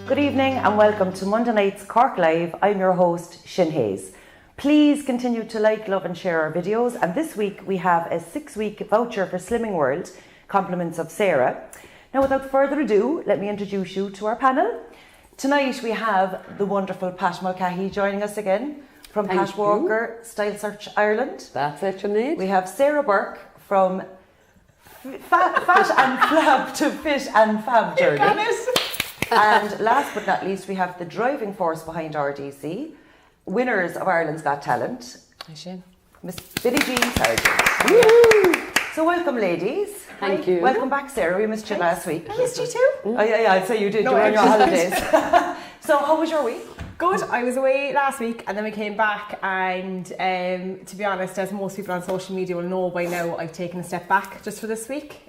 Good evening and welcome to Monday night's Cork Live. I'm your host, Shin Hayes. Please continue to like, love and share our videos. And this week we have a 6-week voucher for Slimming World, compliments of Sarah. Now without further ado, let me introduce you to our panel. Tonight we have the wonderful Pat Mulcahy joining us again from Pat Walker, Style Search Ireland. That's it you need. We have Sarah Burke from Fat and Flab to Fit and Fab Journey. You got it. And last but not least, we have the driving force behind RDC, winners of Ireland's Got Talent, Hi, Shin. Miss Billie Jean Sargent. So welcome, ladies. Thank you. Welcome back, Sarah. We missed you last week. I missed you too. Oh yeah, I'd say you did. No, you were on your I holidays. So how was your week? Good. I was away last week and then we came back and to be honest, as most people on social media will know by now, I've taken a step back just for this week.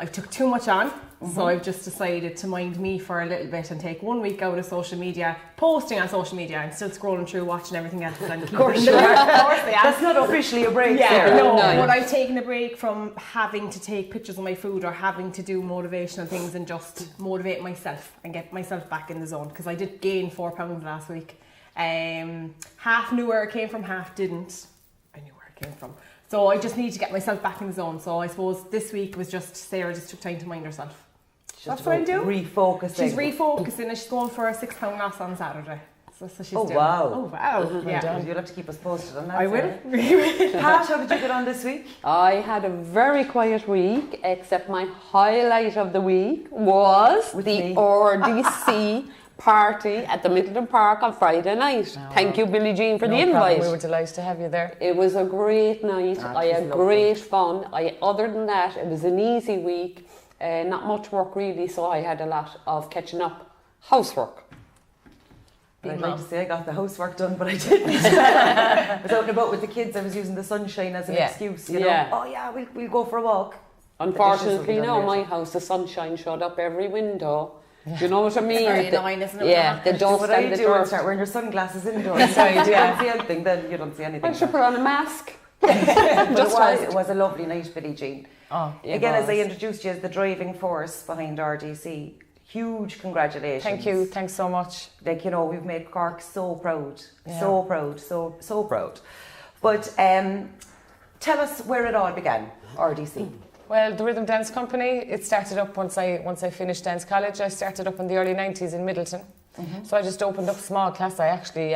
I took too much on, so I've just decided to mind me for a little bit and take 1 week out of social media, posting on social media. I'm still scrolling through, watching everything else and keeping Of course, that's not officially a break, yeah, Sarah. no, No. but I've taken a break from having to take pictures of my food or having to do motivational things and just motivate myself and get myself back in the zone, because I did gain 4 pounds last week. Half knew where it came from, half didn't. I knew where it came from. So I just need to get myself back in the zone. So I suppose this week was just Sarah just took time to mind herself. That's what I'm doing. Refocusing. She's refocusing and she's going for a 6 pound loss on Saturday. So that's what she's doing. Wow. Oh wow. Yeah. You'll have to keep us posted on that. I will. Pat, how did you get on this week? I had a very quiet week, except my highlight of the week was With the me. RDC party at the Middleton Park on Friday night. Thank you, Billie Jean, for the invite. We were delighted to have you there. It was a great night. I it was had lovely. great fun. Other than that, it was an easy week. Not much work really, so I had a lot of catching up housework. I'd like to say I got the housework done, but I didn't. I was out and about with the kids. I was using the sunshine as an excuse, you know. Yeah. Oh yeah, we'll go for a walk. Unfortunately, done no, later. my house, the sunshine showed up every window. Do you know what I mean? very annoying, isn't it? Yeah, the dust What and I the do is dirt. start wearing your sunglasses indoors. You don't see anything, then you don't see anything. I should put on a mask. But Just it was a lovely night, Billie Jean. Oh, Again, as I introduced you as the driving force behind RDC, huge congratulations. thank you. Thanks so much. Like, you know, we've made Cork so proud, Yeah. so proud, so proud. But tell us where it all began, RDC. Well, the Rhythm Dance Company, it started up once I finished dance college. I started up in the early 90s in Middleton. So I just opened up a small class. I actually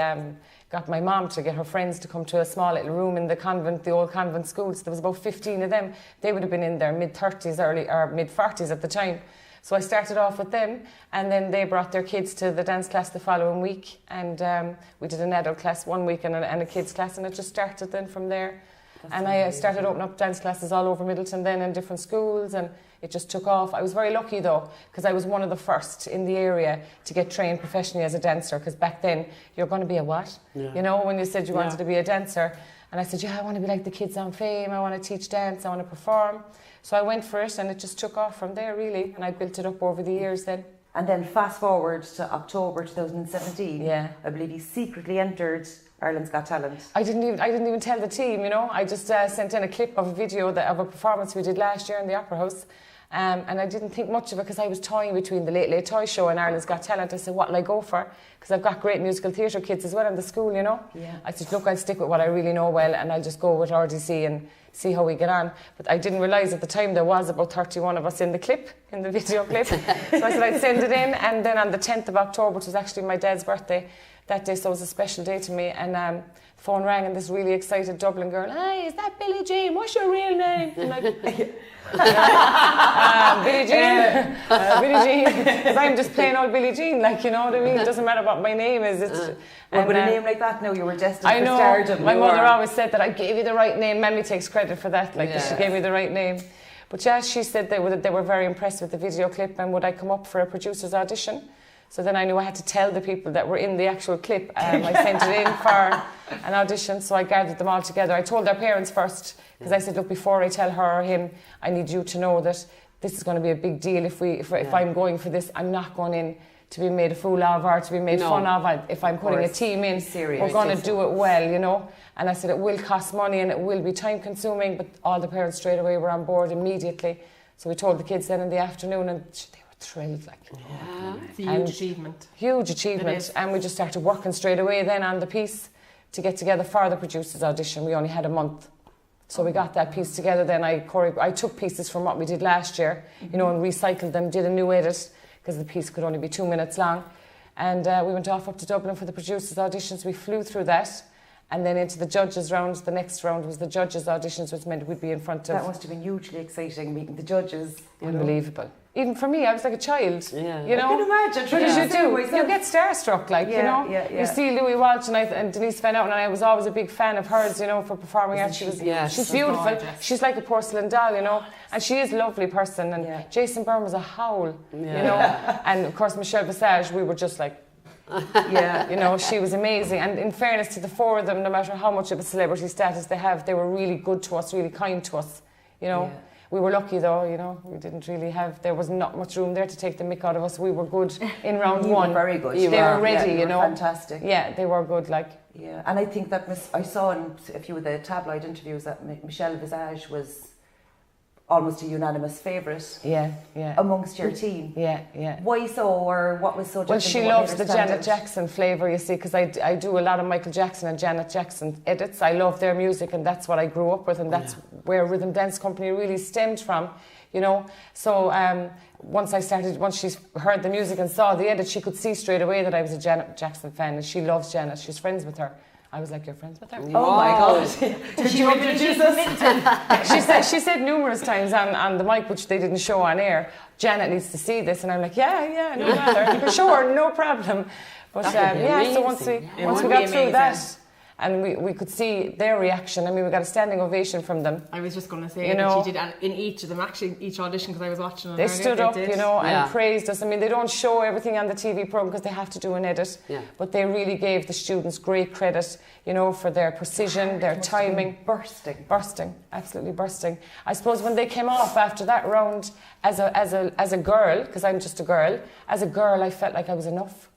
got my mom to get her friends to come to a small little room in the convent, the old convent schools. There was about 15 of them. They would have been in their mid-30s, or mid-40s at the time. So I started off with them, and then they brought their kids to the dance class the following week. And we did an adult class 1 week and a kids class, and it just started then from there. And I started opening up dance classes all over Middleton then in different schools, and it just took off. I was very lucky though, because I was one of the first in the area to get trained professionally as a dancer, because back then you're going to be a what? You know, when you said you wanted to be a dancer. And I said, yeah, I want to be like the kids on Fame, I want to teach dance, I want to perform. So I went for it and it just took off from there really, and I built it up over the years then. And then fast forward to October 2017, Yeah. I believe he secretly entered Ireland's Got Talent. I didn't even tell the team, you know. I just sent in a clip of a video of a performance we did last year in the Opera House. And I didn't think much of it because I was toying between the Late Late Toy Show and Ireland's Got Talent. I said, what'll I go for? Because I've got great musical theatre kids as well in the school, you know. Yeah. I said, look, I'll stick with what I really know well and I'll just go with RDC and see how we get on. But I didn't realise at the time there was about 31 of us in the clip, in the video clip. So I said I'd send it in, and then on the 10th of October, which was actually my dad's birthday that day, so it was a special day to me, and phone rang and this really excited Dublin girl, hey, is that Billie Jean? What's your real name? I'm like, Billie Jean, Billie Jean, because I'm just plain old Billie Jean, like, you know what I mean? It doesn't matter what my name is. Well, with a name like that, now you were destined I for know, stardom. my mother always said that I gave you the right name. Mammy takes credit for that, like she gave me the right name. But yeah, she said they were very impressed with the video clip and would I come up for a producer's audition. So then I knew I had to tell the people that were in the actual clip. I sent it in for an audition, so I gathered them all together. I told their parents first, because I said, look, before I tell her or him, I need you to know that this is going to be a big deal. If I'm going for this, I'm not going in to be made a fool of or to be made fun of. If I'm putting a team in, we're going to do it well, you know. And I said, it will cost money and it will be time consuming, but all the parents straight away were on board immediately. So we told the kids then in the afternoon, and they were thrilled, like. It's a huge achievement. Huge achievement. And we just started working straight away then on the piece to get together for the producers' audition. We only had a month. So we got that piece together then. I took pieces from what we did last year, you know, and recycled them, did a new edit, because the piece could only be 2 minutes long. And we went off up to Dublin for the producers' auditions. We flew through that. And then into the judges' round. The next round was the judges' auditions, which meant we'd be in front of... That must have been hugely exciting, meeting the judges. Unbelievable. Even for me, I was like a child. Yeah. You know? I can imagine. Because you do. You get starstruck, like, you know? You see Louis Walsh and Denise Van Outen, and I was always a big fan of hers, you know, for performing arts. She's beautiful. Gorgeous. She's like a porcelain doll, you know? And she is a lovely person. And Jason Byrne was a howl, you know? And, of course, Michelle Visage, we were just like... you know, she was amazing. And in fairness to the four of them, no matter how much of a celebrity status they have, they were really good to us, really kind to us, you know. We were lucky though, you know, we didn't really have, there was not much room there to take the mick out of us. We were good in round one. Were very good. They were ready, you know. Fantastic. Yeah, they were good, like. Yeah, and I think that I saw in a few of the tabloid interviews that Michelle Visage was almost a unanimous favourite amongst your team. Yeah. Why so, or what was so different? Well, she loves the Janet Jackson flavour, you see, because I do a lot of Michael Jackson and Janet Jackson edits. I love their music, and that's what I grew up with, and that's where Rhythm Dance Company really stemmed from, you know. So once she heard the music and saw the edit, she could see straight away that I was a Janet Jackson fan, and she loves Janet. She's friends with her. I was like, you're friends with her? Oh my God. Did she introduce us? She said numerous times on the mic, which they didn't show on air, Janet needs to see this. And I'm like, yeah, no matter. Sure, no problem. But so once we got through that, and we could see their reaction. I mean, we got a standing ovation from them. I was just going to say that she did in each of them, actually, each audition, because I was watching. They stood up, you know, and praised us. I mean, they don't show everything on the TV program because they have to do an edit. Yeah. But they really gave the students great credit, you know, for their precision, their timing. Bursting, absolutely bursting. I suppose when they came off after that round, as a girl, because I'm just a girl, I felt like I was enough.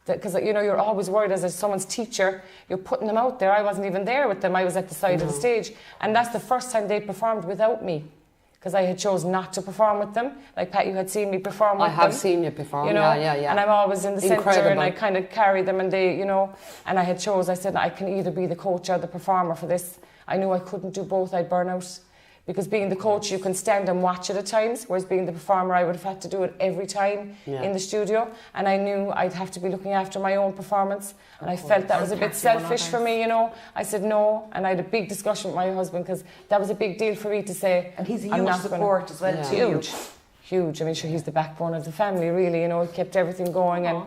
Because, you know, you're always worried as someone's teacher, you're putting them out there. I wasn't even there with them. I was at the side of the stage. And that's the first time they performed without me. Because I had chosen not to perform with them. Like, Pat, you had seen me perform with them. I have seen you perform, you know? Yeah. And I'm always in the centre, and I kind of carry them, and they, you know, and I said, I can either be the coach or the performer for this. I knew I couldn't do both, I'd burn out. Because being the coach, you can stand and watch it at times, whereas being the performer, I would have had to do it every time in the studio. And I knew I'd have to be looking after my own performance. And I felt that was a bit selfish for me, you know. I said no, and I had a big discussion with my husband, because that was a big deal for me to say. And he's a huge support as well, too. Huge. I mean, sure, he's the backbone of the family, really, you know. He kept everything going and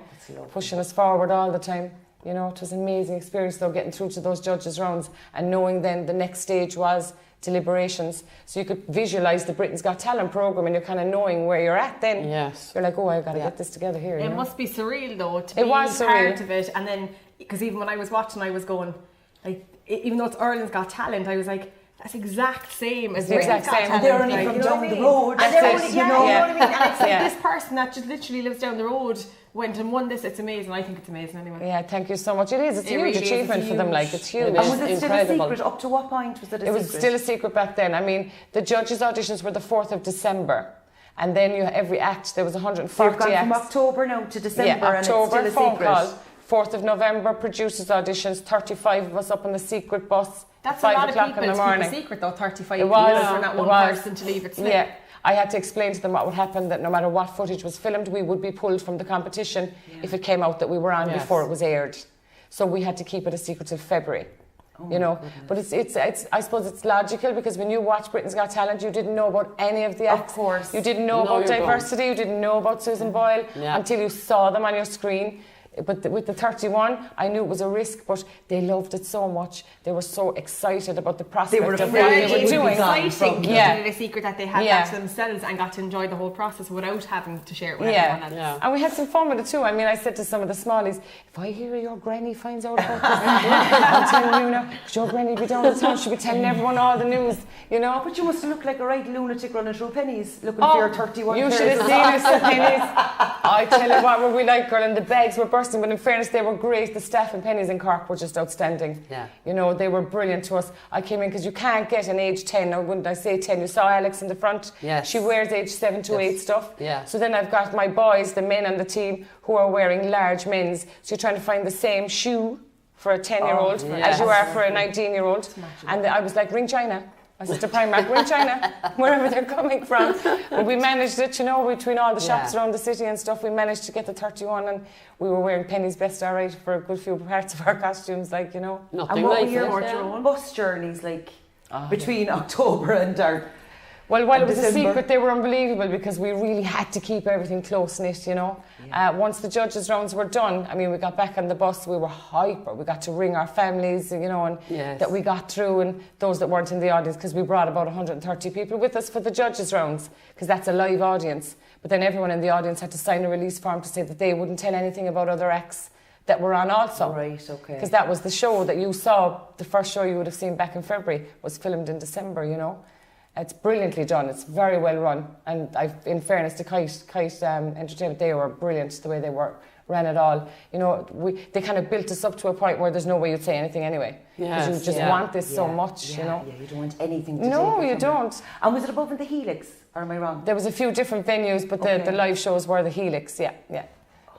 pushing us forward all the time. You know, it was an amazing experience, though, getting through to those judges' rounds and knowing then the next stage was deliberations, so you could visualise the Britain's Got Talent programme, and you're kind of knowing where you're at then. Yes. You're like, oh, I've got to get this together here. It must be surreal though to be part of it, and then, because even when I was watching, I was going, like, even though it's Ireland's Got Talent, I was like, that's exact same as the exact same. And they're only from down the road. And they're only, you know what I mean? And it's like this person that just literally lives down the road went and won this. It's amazing. I think it's amazing anyway. Yeah, thank you so much. It is. It's a huge achievement for them. Like, it's huge. And was it still a secret? Up to what point was it a secret? It was still a secret back then. I mean, the judges' auditions were the 4th of December. And then you every act, there was 140 acts. From October now to December, and October, it's still a secret. Call, 4th of November, producers' auditions, 35 of us up on the secret bus. That's 5 o'clock in the morning. Keep a secret though, 35 people for that one person to leave it slip. Yeah, I had to explain to them what would happen, that no matter what footage was filmed, we would be pulled from the competition if it came out that we were on before it was aired. So we had to keep it a secret till February. You know, but it's I suppose it's logical, because when you watch Britain's Got Talent, you didn't know about any of the acts. Of course. You didn't know about diversity, you didn't know about Susan Boyle until you saw them on your screen. But with the 31, I knew it was a risk, but they loved it so much. They were so excited about the prospect of what they were doing. Exciting. Yeah. It was a secret that they had that to themselves and got to enjoy the whole process without having to share it with everyone else. Yeah. And we had some fun with it too. I mean, I said to some of the smallies, if I hear your granny finds out about this, I'm telling you now, because your granny will be down the town, she'll be telling everyone all the news, you know. But you must look like a right lunatic running through pennies, looking for your 31 You should have seen us at pennies. I tell you what, were we like, girl, and the bags were burning. bursting, but in fairness, they were great. The staff in Pennies in Cork were just outstanding. Yeah. You know, they were brilliant to us. I came in because you can't get an age 10, or wouldn't I say 10? You saw Alex in the front. Yes. She wears age 7 to 8 stuff. Yeah. So then I've got my boys, the men on the team, who are wearing large men's. So you're trying to find the same shoe for a 10-year-old as you are for a 19-year-old. And I was like, ring China. I said to Primark, ring China, wherever they're coming from. But we managed it, you know, between all the shops around the city and stuff, we managed to get the 31, and we were wearing Penny's best all right for a good few parts of our costumes, like, you know. Nothing and what like were your bus journeys like between October and Well, while it was December. a secret, they were unbelievable because we really had to keep everything close-knit, you know. Once the judges' rounds were done, I mean, we got back on the bus, we were hyper. We got to ring our families, you know, and that we got through, and those that weren't in the audience, because we brought about 130 people with us for the judges' rounds, because that's a live audience. But then everyone in the audience had to sign a release form to say that they wouldn't tell anything about other acts that were on also. Right, okay. Because that was the show that you saw, the first show you would have seen back in February, was filmed in December, you know. It's brilliantly done. It's very well run, and in fairness to Kite Entertainment, they were brilliant the way they ran it all. You know, they kind of built us up to a point where there's no way you'd say anything anyway, because you just want this so much. You know, you don't want anything to no, take it you from don't. You. And was it above in the Helix, or am I wrong? There was a few different venues, but the live shows were the Helix. Yeah.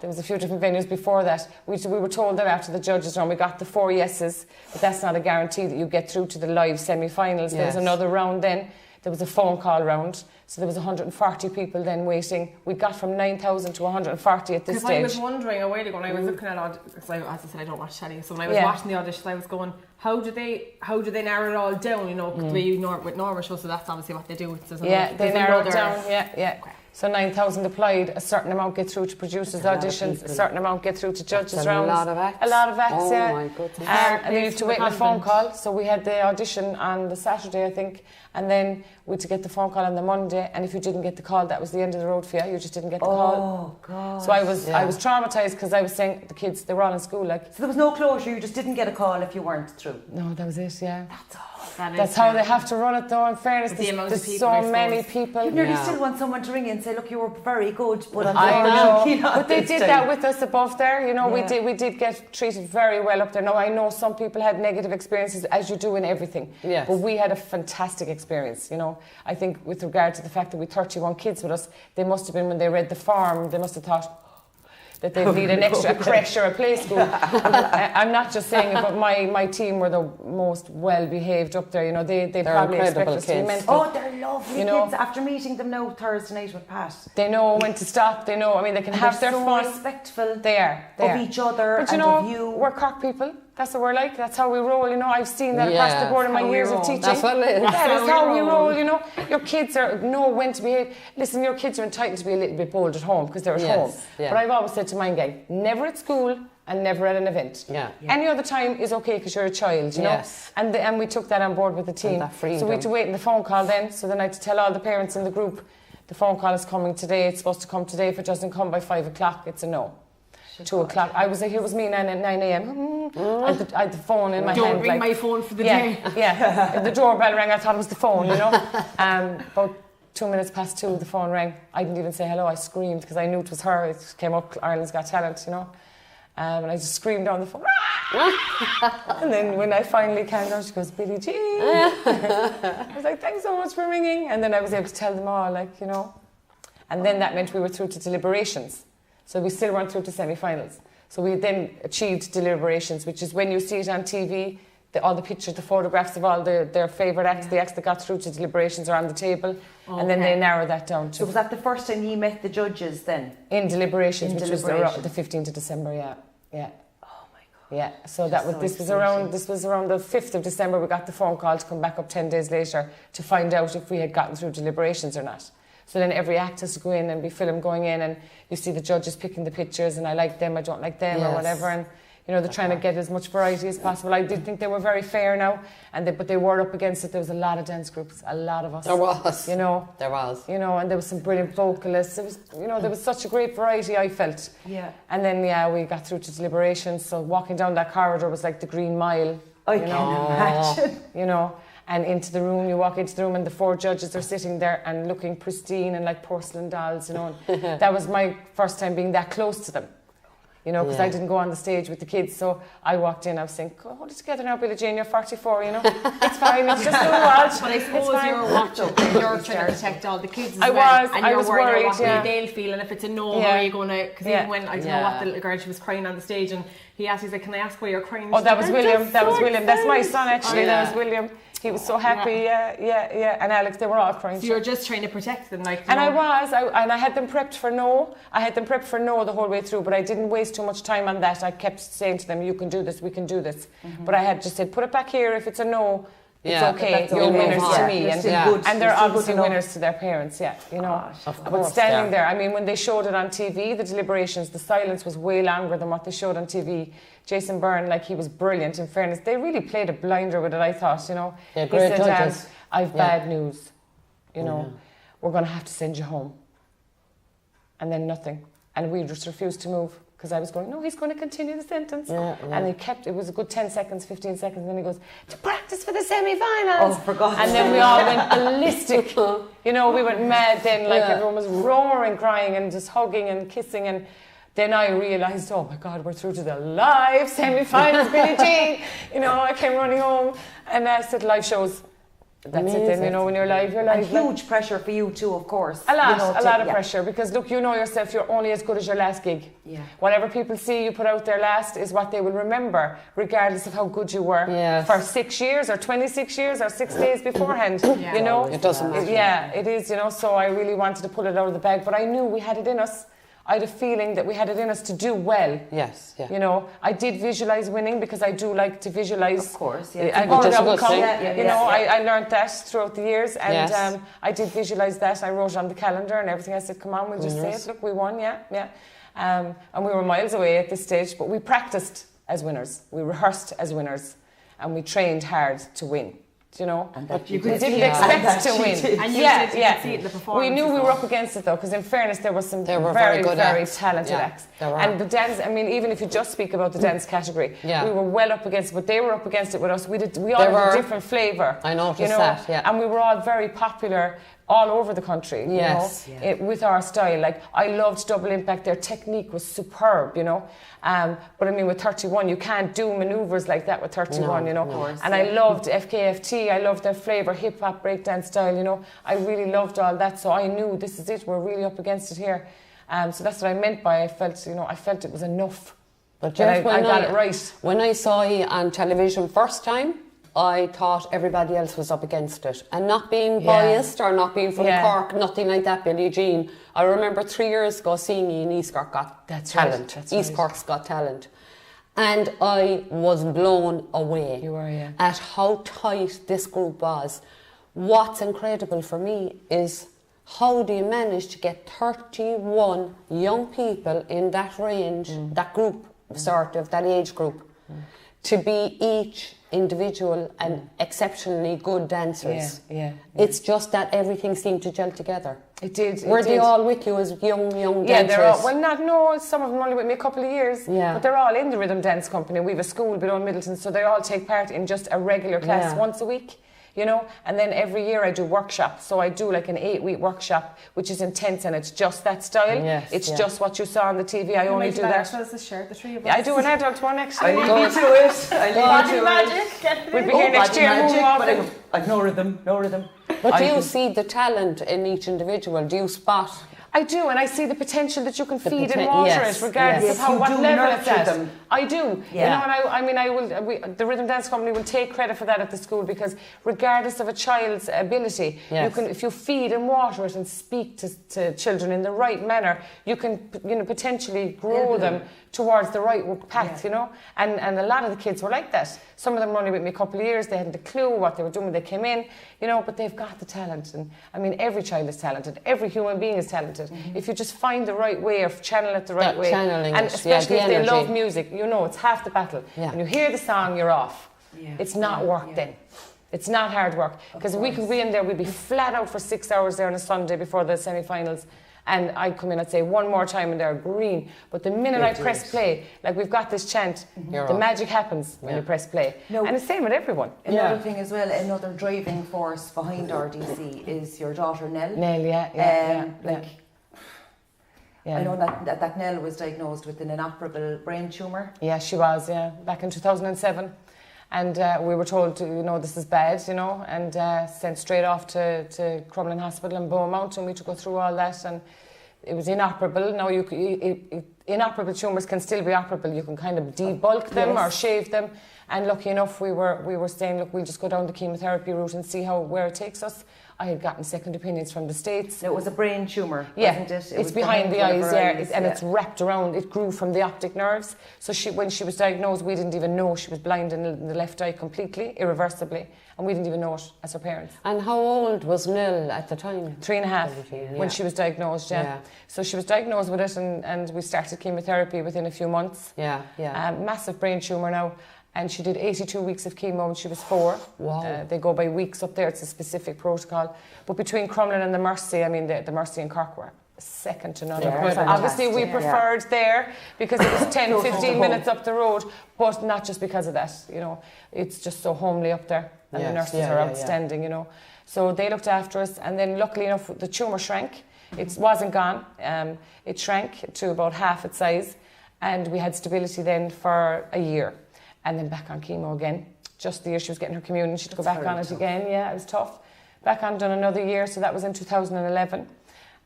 There was a few different venues before that. We were told that after the judges' round, we got the 4 yeses, but that's not a guarantee that you get through to the live semi-finals. There was another round then. There was a phone call round, so there was 140 people then waiting. We got from 9,000 to 140 at this stage. Because I was wondering a while ago when I was looking at because as I said, I don't watch telly, so when I was watching the auditions, I was going, how do they narrow it all down? You know, the way you with normal shows, so that's obviously what they do. They narrow it down. Yeah. Okay. So 9,000 applied, a certain amount get through to producers' auditions, a certain amount get through to judges' rounds. A lot of acts. A lot of acts, Oh my goodness. And then you have to wait for a phone call. So we had the audition on the Saturday, I think, and then we had to get the phone call on the Monday, and if you didn't get the call, that was the end of the road for you. You just didn't get the call. Oh, God. So I was traumatised because I was saying the kids, they were all in school. Like, so there was no closure, you just didn't get a call if you weren't through? No, that was it, yeah. That's all. That's how they have to run it, though, in fairness. There's so many people. You nearly still want someone to ring in and say, look, you were very good, but I know. But they did that with us above there. You know, we did get treated very well up there. Now, I know some people had negative experiences, as you do in everything. Yes. But we had a fantastic experience, you know. I think with regard to the fact that we 31 kids with us, they must have been, when they read the form, they must have thought that they need an extra creche or a play school. I'm not just saying it, but my team were the most well behaved up there. You know, they probably expect us to be mental. Oh, they're lovely kids. After meeting them now Thursday night with Pat, they know when to stop. They know. I mean, they can have their fun. Respectful. They are of each other but you and know, of you. We're Cork people. That's what we're like. That's how we roll. You know, I've seen that across the board in my years of teaching. That's what it is. That's how we roll. You know, your kids know when to behave. Listen, your kids are entitled to be a little bit bold at home because they're at home. Yeah. But I've always said to my gang, never at school and never at an event. Any other time is okay because you're a child, you know. And we took that on board with the team. So we had to wait in the phone call then. So then I had to tell all the parents in the group, the phone call is coming today. It's supposed to come today. If it doesn't come by 5 o'clock, it's a no. 2 o'clock. I was like, here was me 9 a.m. I had the phone in my hand. Don't ring my phone for the day. Yeah. The doorbell rang. I thought it was the phone, you know. About 2 minutes past 2, the phone rang. I didn't even say hello. I screamed because I knew it was her. It came up, Ireland's Got Talent, you know. And I just screamed on the phone. And then when I finally calmed down, she goes, Billie Jean. I was like, thanks so much for ringing. And then I was able to tell them all, like, you know. And then that meant we were through to deliberations. So we still weren't through to semi-finals. So we then achieved deliberations, which is when you see it on TV, all the pictures, the photographs of all their favourite acts, the acts that got through to deliberations are on the table, and then they narrow that down to... So was that the first time you met the judges then? In deliberations, which was the 15th of December, yeah. Oh my God. Yeah, so this was around the 5th of December. We got the phone call to come back up 10 days later to find out if we had gotten through deliberations or not. So then every act has to go in and be filmed going in, and you see the judges picking the pictures, and I like them, I don't like them, or whatever. And you know, they're trying to get as much variety as possible. I did think they were very fair now, but they were up against it. There was a lot of dance groups, a lot of us. There was. You know. There was. You know, and there was some brilliant vocalists. It was, you know, there was such a great variety, I felt. Yeah. And then, we got through to deliberations. So walking down that corridor was like the Green Mile. I can imagine. You know. And into the room, you walk into the room and the 4 judges are sitting there and looking pristine and like porcelain dolls, you know. And that was my first time being that close to them. you know, because I Yeah. didn't go on the stage with the kids. So I walked in, I was saying, "Go hold it together now, Billie Jean, you're 44, you know. It's fine, it's just a little while." But I suppose you're watching, you're trying to protect all the kids as I well. was, And I you're was worried worried, about what yeah. they'll feel, and if it's a no, Yeah. how are you going to, because Yeah. even when, I don't know what the little girl, she was crying on the stage, and he asked, he's like, "Can I ask why you're crying?" Oh, She's that like, was "I'm William, just that was so William. That's my excited." son, actually, that was William. He was so happy, yeah. And Alex, they were all crying. So you're just trying to protect them, like. And I had them prepped for no. I had them prepped for no the whole way through, but I didn't waste too much time on that. I kept saying to them, "You can do this, we can do this." But I had just said, "Put it back here. If it's a no, it's okay. That's You're okay. winners to Yeah. me." You're And, still good. and they're You're still obviously good enough. winners to their parents, you know. Of But course standing they are. there, I mean, when they showed it on TV, the deliberations, the silence was way longer than what they showed on TV. Jason Byrne, like, he was brilliant, in fairness. They really played a blinder with it, I thought, you know. Yeah, He great said, judges. "I've bad news, you know. We're going to have to send you home." And then nothing. And we just refused to move because I was going, "No, he's going to continue the sentence." And he kept, it was a good 10 seconds, 15 seconds. And then he goes, "To practice for the semi-finals." Oh, for God's And then we all went ballistic. You know, we went mad then, like everyone was roaring, crying and just hugging and kissing. And then I realised, oh my God, we're through to the live semi-finals, Billie Jean. You know, I came running home and I said, live shows. That's it then, you know, when you're live, you're And live. huge pressure for you too, of course. A lot, you know, a lot of yeah. pressure, because look, you know yourself, you're only as good as your last gig. Yeah. Whatever people see you put out there last is what they will remember, regardless of how good you were Yes. for 6 years or 26 years or 6 days beforehand. Yeah. You know, It doesn't matter. Yeah, it is, you know, so I really wanted to pull it out of the bag, but I knew we had it in us. I had a feeling that we had it in us to do well. Yes, yeah. You know, I did visualise winning because I do like to visualise. Of course, yeah. A Which good is a good outcome. thing. You know, I learned that throughout the years, and Yes. I did visualise that. I wrote it on the calendar and everything. I said, "Come on, we'll just say it. Look, we won, yeah." And we were miles away at this stage, but we practiced as winners. We rehearsed as winners, and we trained hard to win. You know, And that you you could did. see didn't it. expect And to that win. she did. And you said you could see it in the We performance knew as we were well. up against it though, because in fairness, there was some They were very, very good very acts. talented Yeah, acts. they were. And the dance, I mean, even if you just speak about the dance category, Yeah. we were well up against it, but they were up against it with us. We all They had were. a different flavour. I noticed you know, that, yeah. And we were all very popular all over the country, Yes. you know, with our style. Like, I loved Double Impact. Their technique was superb, you know. But I mean, with 31, you can't do manoeuvres like that with 31, you know. And I loved FKFT. I loved their flavour, hip hop, breakdance style, you know. I really loved all that. So I knew this is it. We're really up against it here. So that's what I meant by I felt it was enough. But That Jeff, I got it right. When I saw you on television first time, I thought everybody else was up against it. And not being biased or not being from Cork, nothing like that, Billie Jean. I remember 3 years ago seeing you in East Cork Got Talent. East Cork's Got Talent. And I was blown away You were, yeah. at how tight this group was. What's incredible for me is how do you manage to get 31 young people in that range, that group, sort of, that age group, to be each individual and exceptionally good dancers. Yeah. It's just that everything seemed to gel together. It did. Were it they did. all with you as young dancers? Yeah, they're all, well, no, some of them only with me a couple of years, Yeah. but they're all in the rhythm dance company. We have a school below Middleton, so they all take part in just a regular class Yeah. once a week, you know, and then every year I do workshops. So I do like an 8-week workshop, which is intense, and it's just that style. Yes, it's yeah. just what you saw on the TV. I only do that. This shirt, the three of us. Yeah, I do an adult one actually. I leave you to it. I leave Body you to magic. it. Get We'll be here next Body year. magic, but moonwalking. I've no rhythm, no rhythm. But do you see the talent in each individual? Do you spot? I do, and I see the potential that you can feed and poten- water yes, it, regardless yes. of how You what do level it's nurture at. them. I do, Yeah. you know, and I will. The Rhythm Dance Company will take credit for that at the school, because regardless of a child's ability, Yes. you can, if you feed and water it and speak to children in the right manner, you can, you know, potentially grow them towards the right path, you know. And a lot of the kids were like that. Some of them were only with me a couple of years. They hadn't a clue what they were doing when they came in, you know. But they've got the talent, and I mean, every child is talented. Every human being is talented. If you just find the right way or channel it the right That way, channeling and it, especially yeah, if the they love energy. music, you know, it's half the battle. Yeah. When you hear the song, you're off. Yeah. It's not work then. It's not hard work, because we could be in there, we'd be flat out for 6 hours there on a Sunday before the semi-finals, and I'd come in and say one more time and they're green. But the minute I press play, like we've got this chant, You're the off. magic happens when you press play. No. And the same with everyone. Another thing as well, another driving force behind RDC is your daughter Nell. Nell, yeah. Like, Yeah. I know that Nell was diagnosed with an inoperable brain tumour. Yeah, she was, back in 2007. And we were told, this is bad, and sent straight off to Crumlin Hospital in Bow Mountain. We had to go through all that, and it was inoperable. Now, inoperable tumours can still be operable. You can kind of debulk them or shave them. And lucky enough, we were saying, look, we'll just go down the chemotherapy route and see where it takes us. I had gotten second opinions from the States. It was a brain tumour, yeah, wasn't it? It's behind the eyes, and it's wrapped around. It grew from the optic nerves. So when she was diagnosed, we didn't even know she was blind in the left eye completely, irreversibly, and we didn't even know it as her parents. And how old was Nell at the time? 3.5 when she was diagnosed, So she was diagnosed with it, and we started chemotherapy within a few months. Massive brain tumour now. And she did 82 weeks of chemo when she was 4. Wow. They go by weeks up there. It's a specific protocol. But between Crumlin and the Mercy, I mean, the Mercy in Cork were second to none. Obviously, we preferred there because it was 10, 15 minutes up the road, but not just because of that. It's just so homely up there. And the nurses are outstanding, So they looked after us. And then luckily enough, the tumour shrank. It wasn't gone. It shrank to about half its size. And we had stability then for a year. And then back on chemo again. Just the year she was getting her communion, she had to go back on it again. Yeah, it was tough. Back on, done another year, so that was in 2011.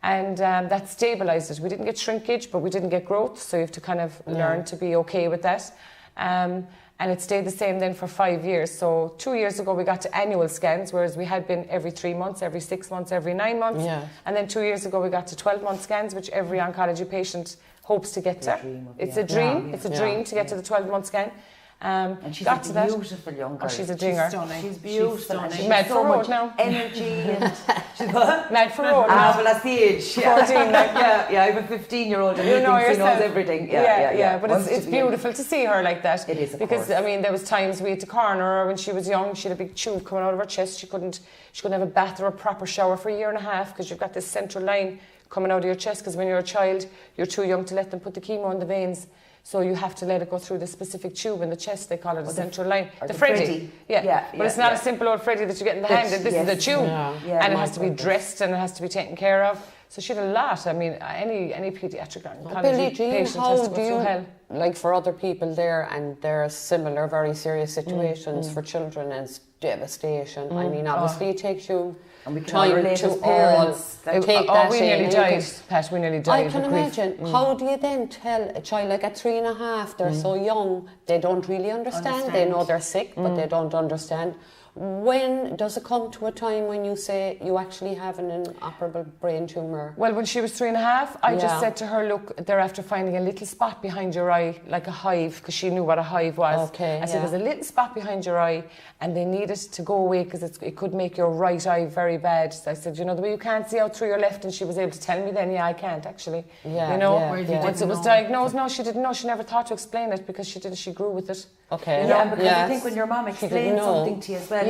And that stabilised it. We didn't get shrinkage, but we didn't get growth, so you have to kind of learn to be okay with that. And it stayed the same then for 5 years. So 2 years ago, we got to annual scans, whereas we had been every 3 months, every 6 months, every 9 months. Yeah. And then 2 years ago, we got to 12-month scans, which every oncology patient hopes to get to. It's a dream. It's a dream to get to the 12-month scan. And she's a beautiful young girl. She's a dinger. She's beautiful. And she's mad so for road much now. Energy and she's what? Mad for road now. Well, that's the age. 14 now. I have a 15-year-old and you know she knows everything. But it's beautiful to see her like that. It is, of because course. I mean, there was times we had to corner her when she was young. She had a big tube coming out of her chest. She couldn't have a bath or a proper shower for a year and a half because you've got this central line coming out of your chest. Because when you're a child, you're too young to let them put the chemo in the veins. So you have to let it go through the specific tube in the chest. They call it the central line. The Freddy. But it's not a simple old Freddy that you get in the hand. This is the tube. And it has to be dressed and it has to be taken care of. So she had a lot. I mean, any paediatric oncology Billie Jean, patient how has to go through hell. Like for other people there, and there are similar, very serious situations for children, and it's devastation. I mean, obviously it takes you time to parents take that we nearly died, Pat, we nearly died. I can imagine. How do you then tell a child like at 3.5, they're so young, they don't really understand. They know they're sick, but they don't understand. When does it come to a time when you say you actually have an inoperable brain tumour? Well, when she was 3.5, I just said to her, look, they're after finding a little spot behind your eye, like a hive, because she knew what a hive was. Okay, I said, there's a little spot behind your eye, and they need it to go away because it could make your right eye very bad. So I said, the way you can't see out through your left, and she was able to tell me then, I can't actually. Once it was diagnosed, no, she didn't know. She never thought to explain it because she grew with it. Okay. Because I think when your mom explains something to you as well,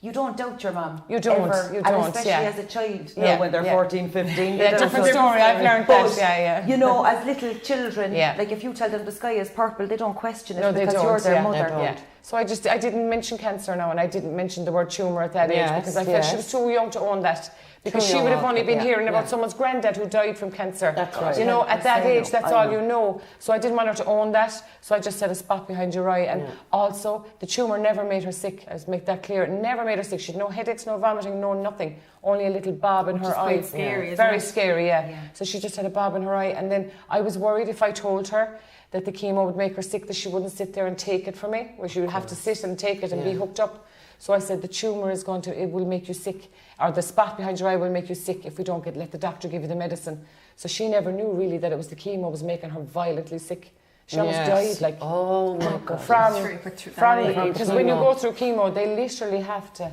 you don't doubt your mom. You don't. Ever. You and don't. especially as a child. When they're 14, 15. Different story. I've learned that. As little children, like if you tell them the sky is purple, they don't question it because you're their mother. So I didn't mention cancer now, and I didn't mention the word tumour at that age because I felt she was too young to own that. Because she would have only been hearing about someone's granddad who died from cancer. That's right. At that age, that's all you know. So I didn't want her to own that. So I just said a spot behind your eye. And also, the tumour never made her sick. Let's make that clear. It never made her sick. She had no headaches, no vomiting, no nothing. Only a little bob in her eye. Quite scary, Very scary, So she just had a bob in her eye. And then I was worried if I told her that the chemo would make her sick, that she wouldn't sit there and take it from me, where she would have to sit and take it and be hooked up. So I said, the tumour it will make you sick, or the spot behind your eye will make you sick if we don't let the doctor give you the medicine. So she never knew really that it was the chemo was making her violently sick. She almost died, oh my God. Because when you go through chemo, they literally have to,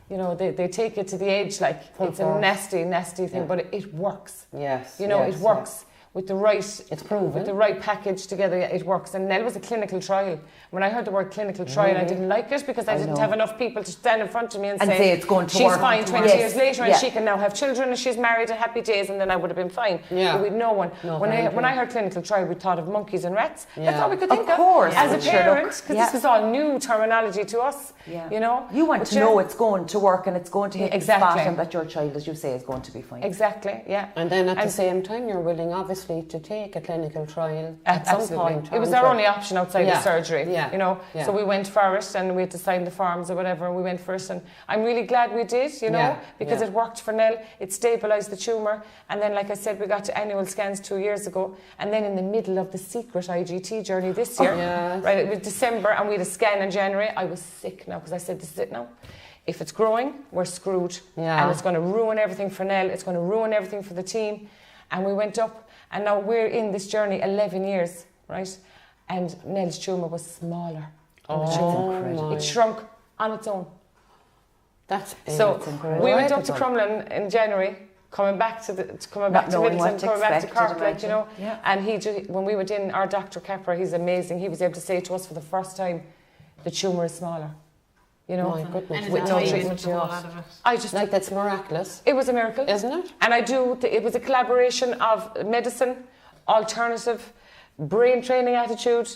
they take it to the edge, it's a nasty, nasty thing, but it works. Yes. It works. With the right, it's proven. With the right package together, it works. And Nell was a clinical trial. When I heard the word clinical trial, I didn't like it because I didn't have enough people to stand in front of me and say it's going to she's work. fine 20 years later and she can now have children and she's married and happy days, and then I would have been fine. But we'd no one. When I heard clinical trial, we thought of monkeys and rats. That's all we could think of. As a parent, because this was all new terminology to us. You want to know it's going to work and it's going to hit the spot and that your child, as you say, is going to be fine. Exactly, And then at the same time, you're willing, obviously, seriously to take a clinical trial at some Absolutely. point. It was aren't our you? only option outside of surgery, you know. Yeah. So we went for it and we had to sign the forms or whatever, and we went for it. And I'm really glad we did, you know, because it worked for Nell. It stabilised the tumour. And then, like I said, we got to annual scans 2 years ago. And then in the middle of the secret IGT journey this year, right, it was December, and we had a scan in January. I was sick now because I said, this is it now. If it's growing, we're screwed. And it's going to ruin everything for Nell. It's going to ruin everything for the team. And we went up, and now we're in this journey 11 years, right? And Nell's tumour was smaller. It shrunk on its own. That's we went up to Crumlin in January, coming back to Middleton, coming back to Cork, like, you know. Yeah. And when we went in, our Dr. Kepper, he's amazing. He was able to say to us for the first time, the tumour is smaller. You know, my goodness. with no treatment. I just like, that's miraculous. It was a miracle, isn't it? And it was a collaboration of medicine, alternative, brain training attitude,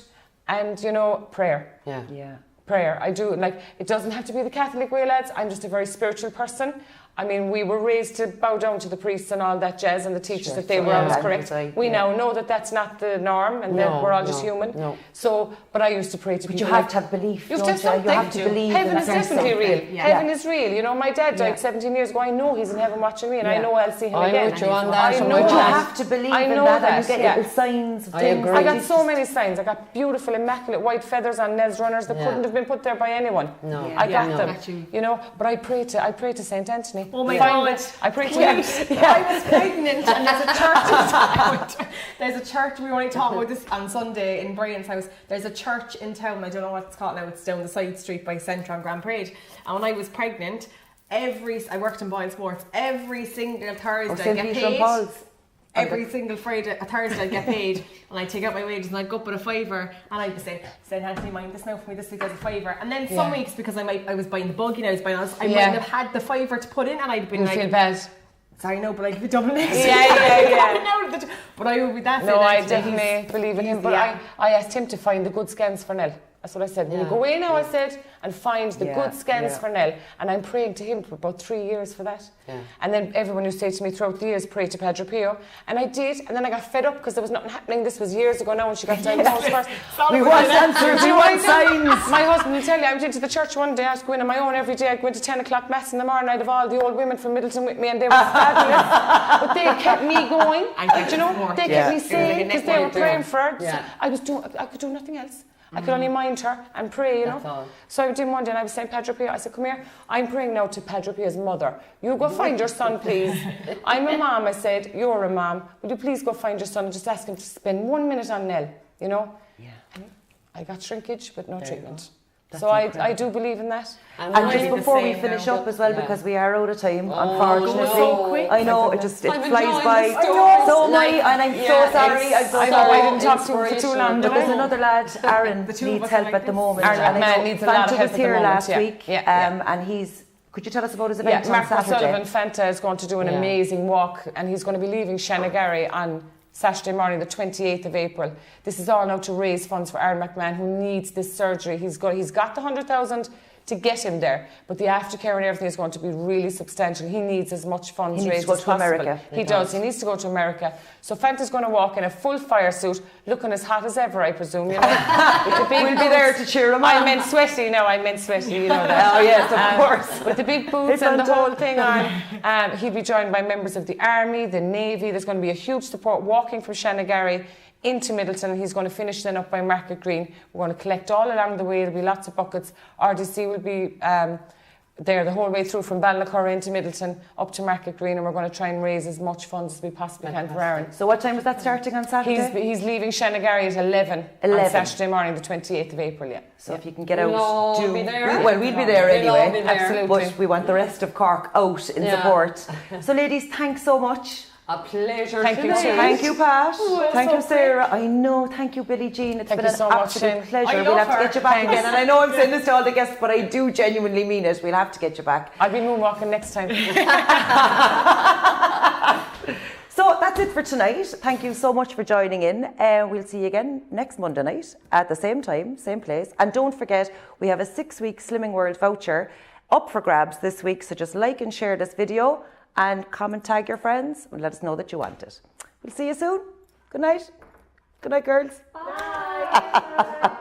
and, you know, prayer. Yeah. Prayer. I do, like, it doesn't have to be the Catholic way, lads. I'm just a very spiritual person. I mean, we were raised to bow down to the priests and all that jazz and the teachers, that they were always correct. We now know that that's not the norm, and that we're all just human. So, but I used to pray to people. But you have to have belief. You have to believe. Heaven is definitely real. Heaven is real. You know, my dad died 17 years ago. I know he's in heaven watching me, and I know I'll see him again. With you on that. I know you have to believe in that, and you get little signs of things. I got so many signs. I got beautiful, immaculate white feathers on Nell's runners that couldn't have been put there by anyone. I got them. You know, but I pray to Saint Anthony. Oh my God. I pray to him. I was pregnant, and there's a church, we were only talking about this on Sunday in Brian's house. There's a church in town, I don't know what it's called now, it's down the side street by Centre on Grand Parade. And when I was pregnant, I worked in Boyle Sports, every single Thursday I get paid. Every single Thursday I'd get paid, and I'd take out my wages and I'd go up with a fiver, and I'd be saying, St. Anthony, mind this now for me this week as a fiver. And then some weeks, because I was buying the buggy, I might have had the fiver to put in, and I'd been like, feel bad. Sorry, no, but like the double next. But I would be that. No, I definitely believe in him. But I asked him to find the good scans for Nell. That's what I said. When you go away now, I said, and find the good scans for Nell. And I'm praying to him for about 3 years for that. And then everyone used to say to me throughout the years, pray to Padre Pio. And I did. And then I got fed up because there was nothing happening. This was years ago now when she got diagnosed first. We want answers, we want signs. My husband will tell you, I went into the church one day, I was going on my own every day. I'd go into 10 o'clock mass in the morning. I'd have all the old women from Middleton with me, and they were fabulous. But they kept me going. You know, they kept me sane because they were praying for her. So I could do nothing else. I could only mind her and pray, you know. So I did one day, and I was saying, Padre Pio, I said, come here, I'm praying now to Padre Pio's mother. You go find your son, please. I'm a mom, I said, you're a mom. Would you please go find your son and just ask him to spend 1 minute on Nell, you know? And I got shrinkage, but no treatment. So I do believe in that. And just before we finish up as well, because we are out of time, unfortunately. So quick. I know, it flies by. So am I, and I'm so sorry. I'm so sorry. I didn't talk to him for too long. But there's another lad, Aaron, needs help at the moment. Aaron needs a lot of help at the moment. Fanta was here last week, and could you tell us about his event on Mark Saturday? Sullivan, Fanta, is going to do an amazing walk, and he's going to be leaving Shanagarry on Saturday morning, the 28th of April. This is all now to raise funds for Aaron McMahon, who needs this surgery. He's got the 100,000 to get him there, but the aftercare and everything is going to be really substantial. He needs as much funds raised as possible. America. He does. He needs to go to America. So Fanta's going to walk in a full fire suit, looking as hot as ever, I presume. You know, with the big we'll be there to cheer him on. I meant sweaty. You know that. Oh yes, of course. With the big boots and the whole thing on. He'll be joined by members of the Army, the Navy. There's going to be a huge support walking from Shanagarry into Middleton. He's going to finish then up by Market Green. We're going to collect all along the way. There'll be lots of buckets. RDC will be there the whole way through from Ballinacurra into Middleton up to Market Green, and we're going to try and raise as much funds as we possibly can for Aaron. So what time is that starting on Saturday? He's leaving Shanagarry at 11 on Saturday morning, the 28th of April. So if you can get out, we'll be there. We'll be there anyway. Absolutely. But we want the rest of Cork out in support. So ladies, thanks so much. A pleasure. Thank you too. Thank you, Pat. Thank you, Sarah. I know. Thank you, Billie Jean. It's been an absolute pleasure. We'll have to get you back again. And I know I'm saying this to all the guests, but I do genuinely mean it. We'll have to get you back. I'll be moonwalking next time. So that's it for tonight. Thank you so much for joining in. We'll see you again next Monday night at the same time, same place. And don't forget, we have a 6-week Slimming World voucher up for grabs this week. So just like and share this video, and comment, tag your friends, and let us know that you want it. We'll see you soon. Good night. Good night, girls. Bye.